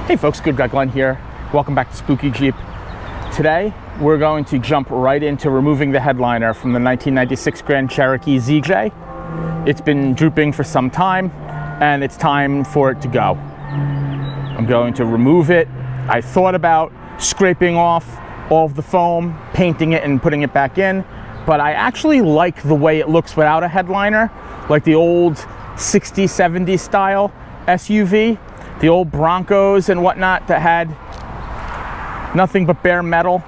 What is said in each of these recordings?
Hey folks, Good Guy Glenn here. Welcome back to Spooky Jeep. Today, we're going to jump right into removing the headliner from the 1996 Grand Cherokee ZJ. It's been drooping for some time, and it's time for it to go. I'm going to remove it. I thought about scraping off all of the foam, painting it, and putting it back in, but I actually like the way it looks without a headliner, like the old 60s, 70s style SUV. The old Broncos and whatnot that had nothing but bare metal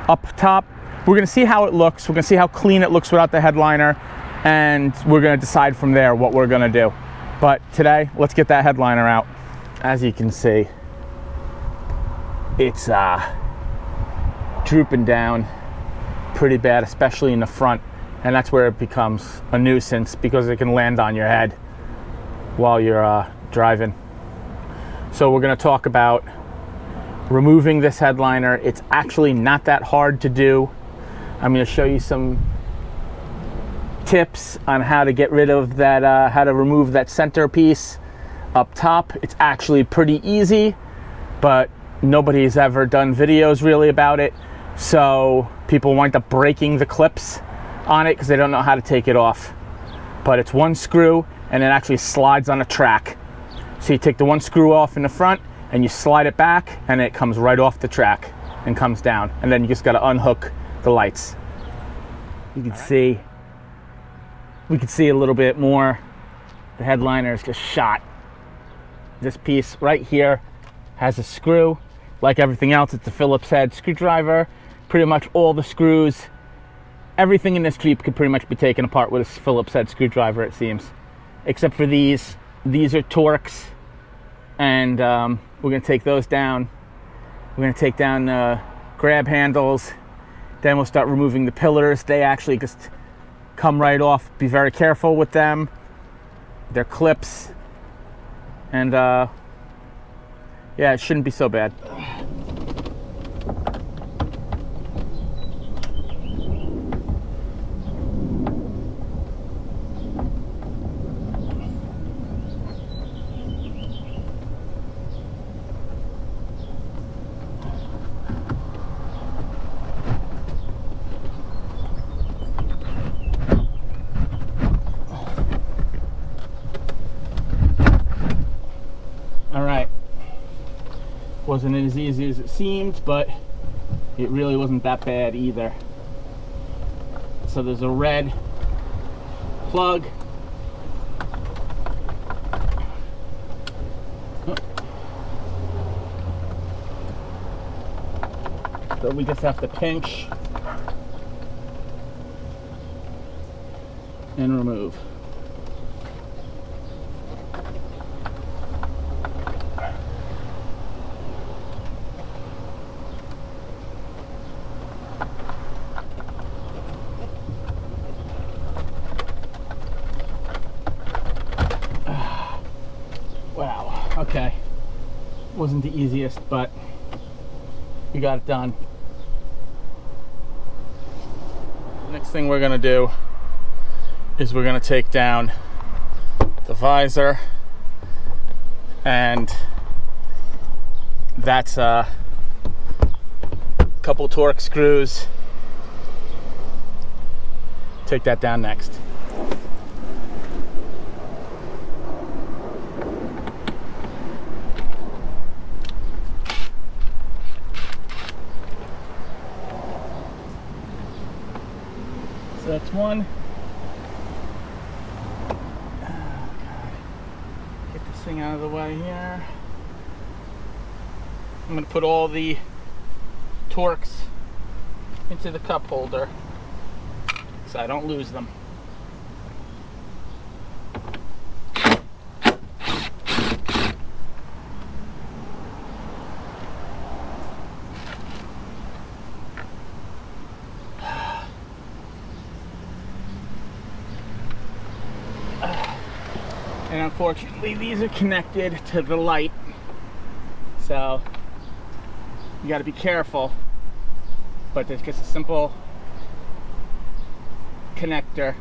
up top. We're gonna see how it looks. We're gonna see how clean it looks without the headliner, and we're gonna decide from there what we're gonna do. But today, let's get that headliner out. As you can see, it's drooping down pretty bad, especially in the front, and that's where it becomes a nuisance because it can land on your head while you're driving. So we're going to talk about removing this headliner. It's actually not that hard to do. I'm going to show you some tips on how to get rid of that, how to remove that centerpiece up top. It's actually pretty easy, but nobody's ever done videos really about it. So people wind up breaking the clips on it because they don't know how to take it off. But it's one screw and it actually slides on a track. So you take the one screw off in the front and you slide it back and it comes right off the track and comes down. And then you just got to unhook the lights. You can see, we can see a little bit more. The headliner is just shot. This piece right here has a screw. Like everything else, it's a Phillips Head Screwdriver. Pretty much all the screws, everything in this Jeep could pretty much be taken apart with a Phillips Head Screwdriver, it seems. Except for these. These are Torx, and we're going to take those down. We're going to take down the grab handles. Then we'll start removing the pillars. They actually just come right off. Be very careful with them. They're clips. And yeah, it shouldn't be so bad. Wasn't as easy as it seemed, but it really wasn't that bad either. So there's a red plug. So we just have to pinch and remove. Wow, okay. Wasn't the easiest, but we got it done. Next thing we're gonna do is we're gonna take down the visor, and that's a couple Torx screws. Take that down next. So that's one. Oh, God. Get this thing out of the way here. I'm going to put all the Torx into the cup holder so I don't lose them. And unfortunately, these are connected to the light, so you got to be careful. But there's just a simple connector.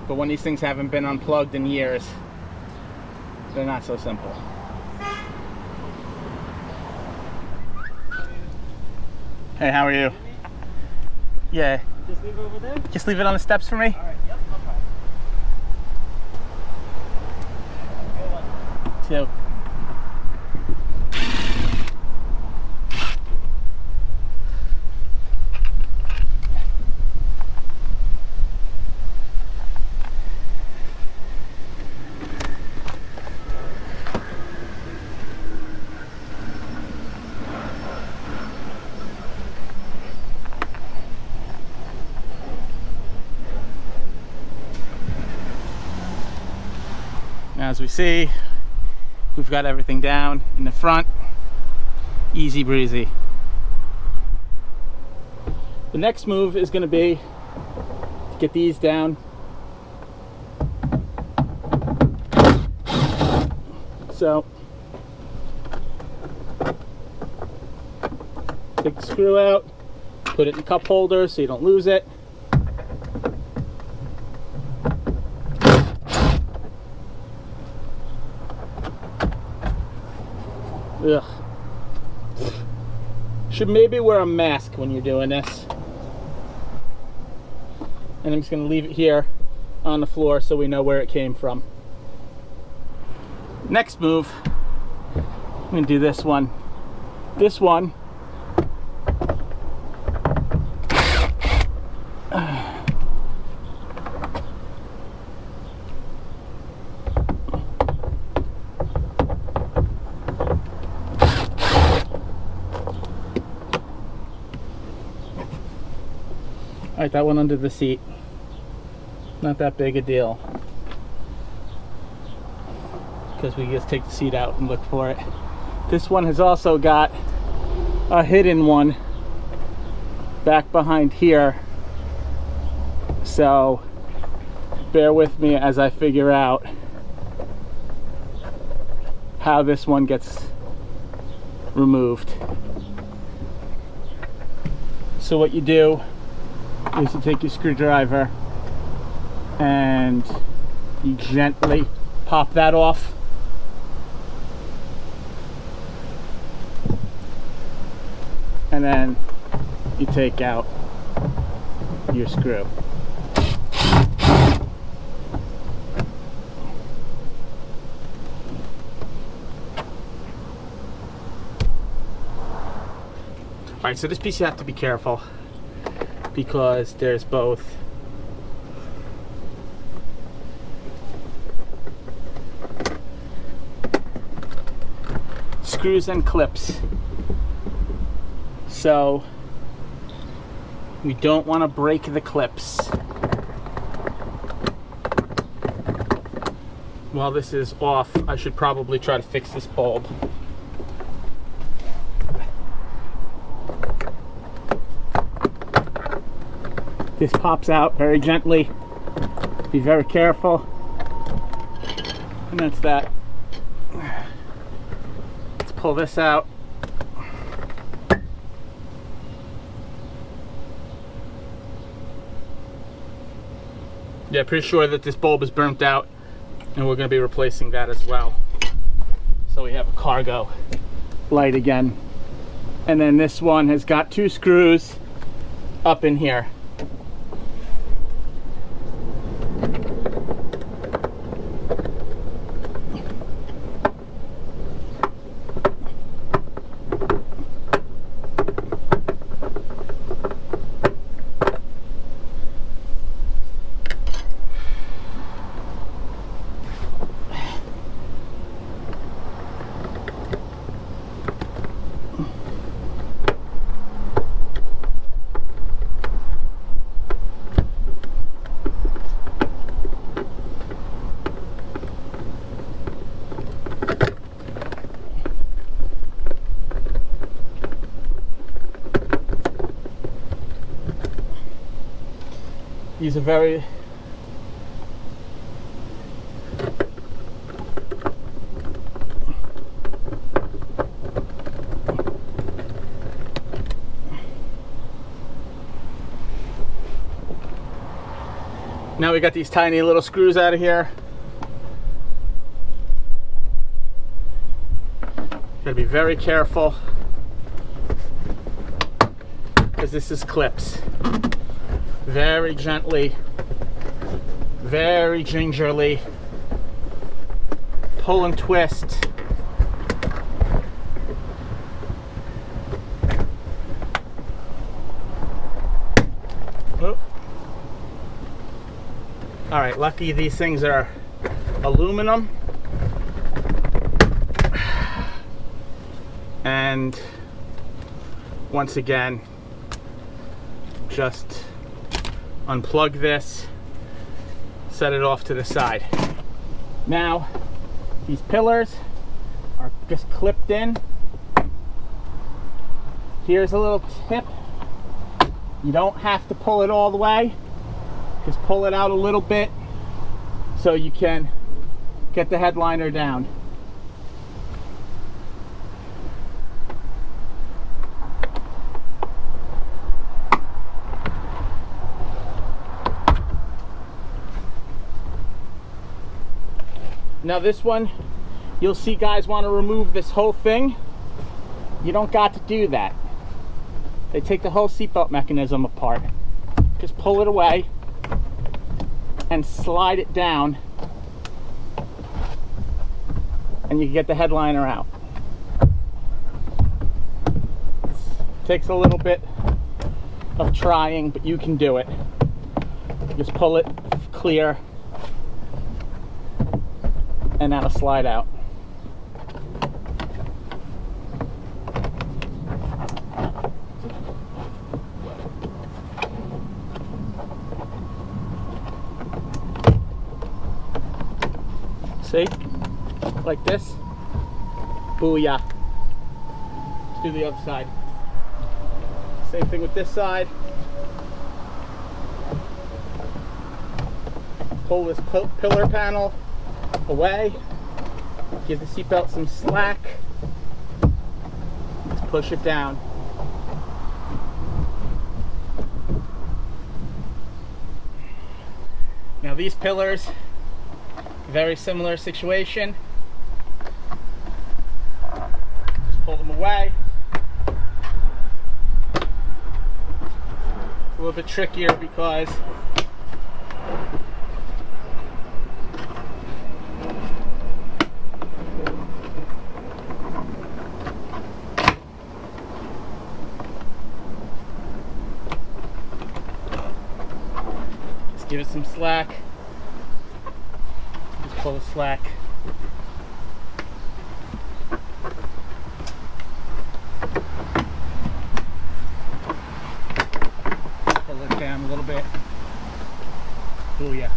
But when these things haven't been unplugged in years, they're not so simple. Hey, how are you? Yeah. Just leave it over there? Just leave it on the steps for me? All right, yep, no problem. Good one. 2. As we see, we've got everything down in the front, easy breezy. The next move is going to be to get these down. So, take the screw out, put it in the cup holder so you don't lose it. Ugh. Should maybe wear a mask when you're doing this. And I'm just going to leave it here on the floor so we know where it came from. Next move, I'm going to do this one. This one, alright, that one under the seat. Not that big a deal. Because we just take the seat out and look for it. This one has also got a hidden one back behind here. So bear with me as I figure out how this one gets removed. So what you do is you take your screwdriver and you gently pop that off. And then you take out your screw. Alright, so this piece you have to be careful because there's both screws and clips. So we don't want to break the clips. While this is off, I should probably try to fix this bulb. This pops out very gently. Be very careful. And that's that. Let's pull this out. Yeah, pretty sure that this bulb is burnt out and we're going to be replacing that as well. So we have a cargo light again. And then this one has got 2 screws up in here. These are very now we got these tiny little screws out of here. Gotta be very careful because this is clips. Very gently, very gingerly, pull and twist. Oh. All right, lucky these things are aluminum. And once again, just unplug this, set it off to the side. Now, these pillars are just clipped in. Here's a little tip. You don't have to pull it all the way. Just pull it out a little bit so you can get the headliner down. Now this one, you'll see guys want to remove this whole thing. You don't got to do that. They take the whole seatbelt mechanism apart. Just pull it away and slide it down, and you can get the headliner out. It takes a little bit of trying, but you can do it. Just pull it clear, and that'll slide out. See? Like this. Booyah. Let's do the other side. Same thing with this side. Pull this pillar panel away. Give the seatbelt some slack. Let's push it down. Now these pillars, very similar situation. Just pull them away. It's a little bit trickier because just give it some slack. Pull the slack. Pull it down a little bit. Booyah.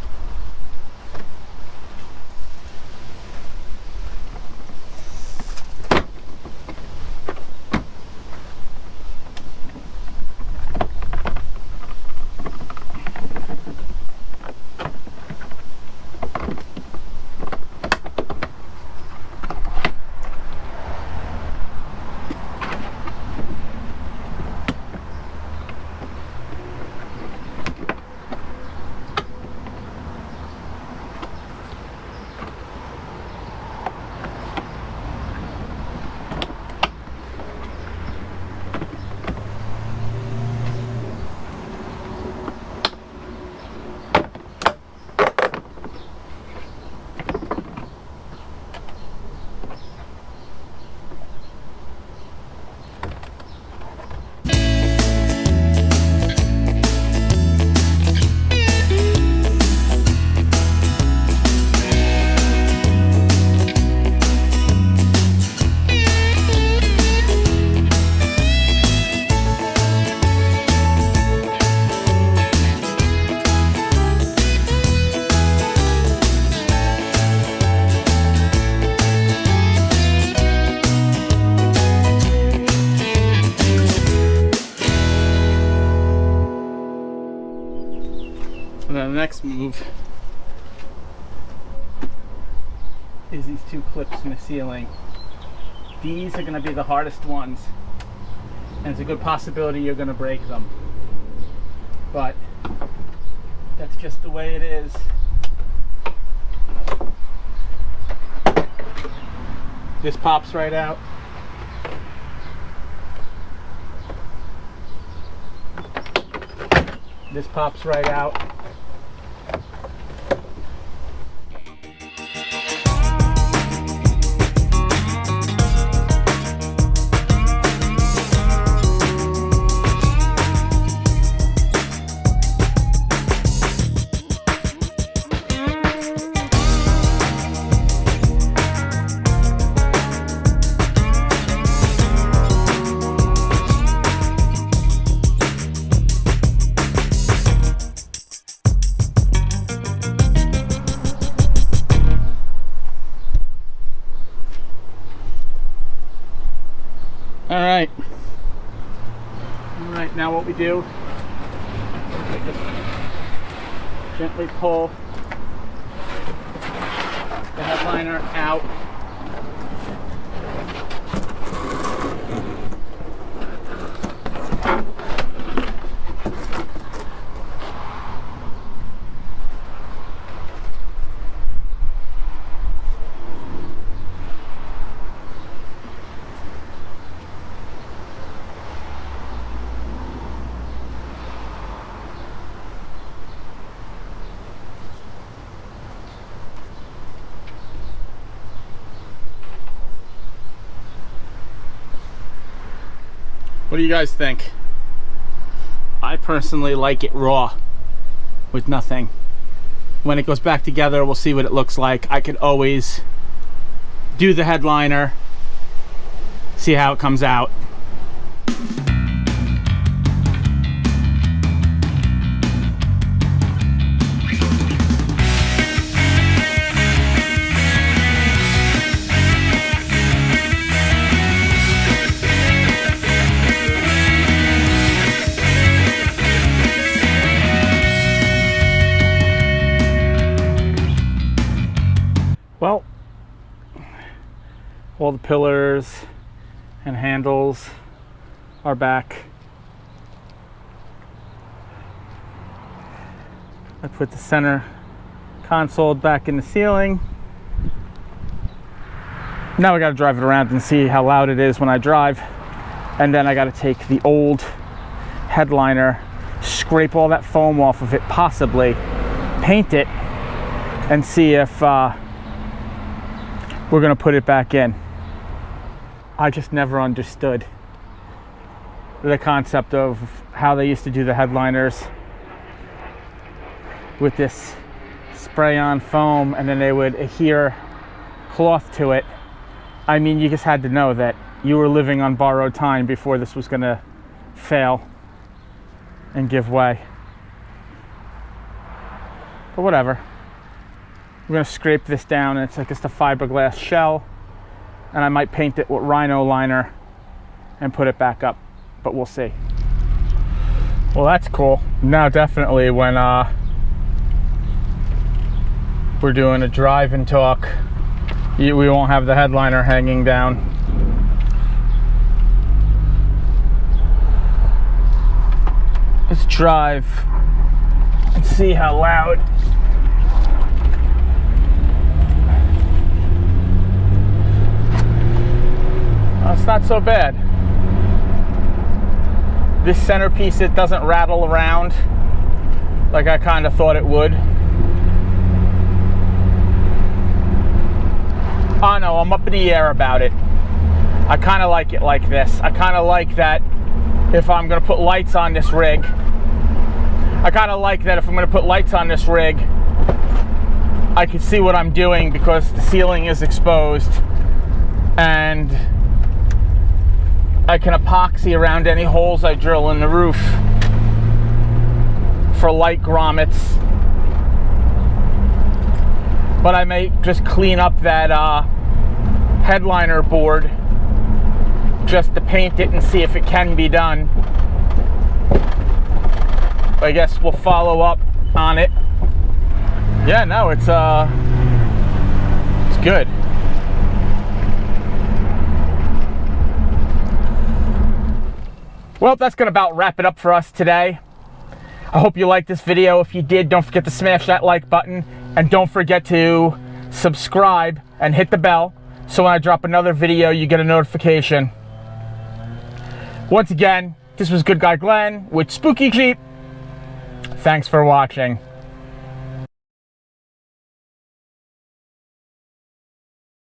And then the next move is these two clips in the ceiling. These are going to be the hardest ones, and it's a good possibility you're going to break them. But that's just the way it is. This pops right out. This pops right out. All right, now what we do is just gently pull the headliner out. What do you guys think? I personally like it raw with nothing. When it goes back together, we'll see what it looks like. I could always do the headliner, see how it comes out. Well, all the pillars and handles are back. I put the center console back in the ceiling. Now I got to drive it around and see how loud it is when I drive. And then I got to take the old headliner, scrape all that foam off of it, possibly paint it, and see if we're gonna put it back in. I just never understood the concept of how they used to do the headliners with this spray-on foam, and then they would adhere cloth to it. I mean, you just had to know that you were living on borrowed time before this was gonna fail and give way. But whatever. We're gonna scrape this down, and it's like just a fiberglass shell, and I might paint it with Rhino liner and put it back up, but we'll see. Well, that's cool. Now definitely when we're doing a drive and talk, we won't have the headliner hanging down. Let's drive and see how loud. It's not so bad. This centerpiece, it doesn't rattle around like I kind of thought it would. Oh no, I'm up in the air about it. I kind of like it like this. I kind of like that if I'm going to put lights on this rig. I kind of like that if I'm going to put lights on this rig, I can see what I'm doing because the ceiling is exposed, and I can epoxy around any holes I drill in the roof for light grommets. But I may just clean up that headliner board just to paint it and see if it can be done. I guess we'll follow up on it. Yeah, no, it's good. Well, that's gonna about wrap it up for us today. I hope you liked this video. If you did, don't forget to smash that like button, and don't forget to subscribe and hit the bell so when I drop another video, you get a notification. Once again, this was Good Guy Glenn with Spooky Jeep. Thanks for watching.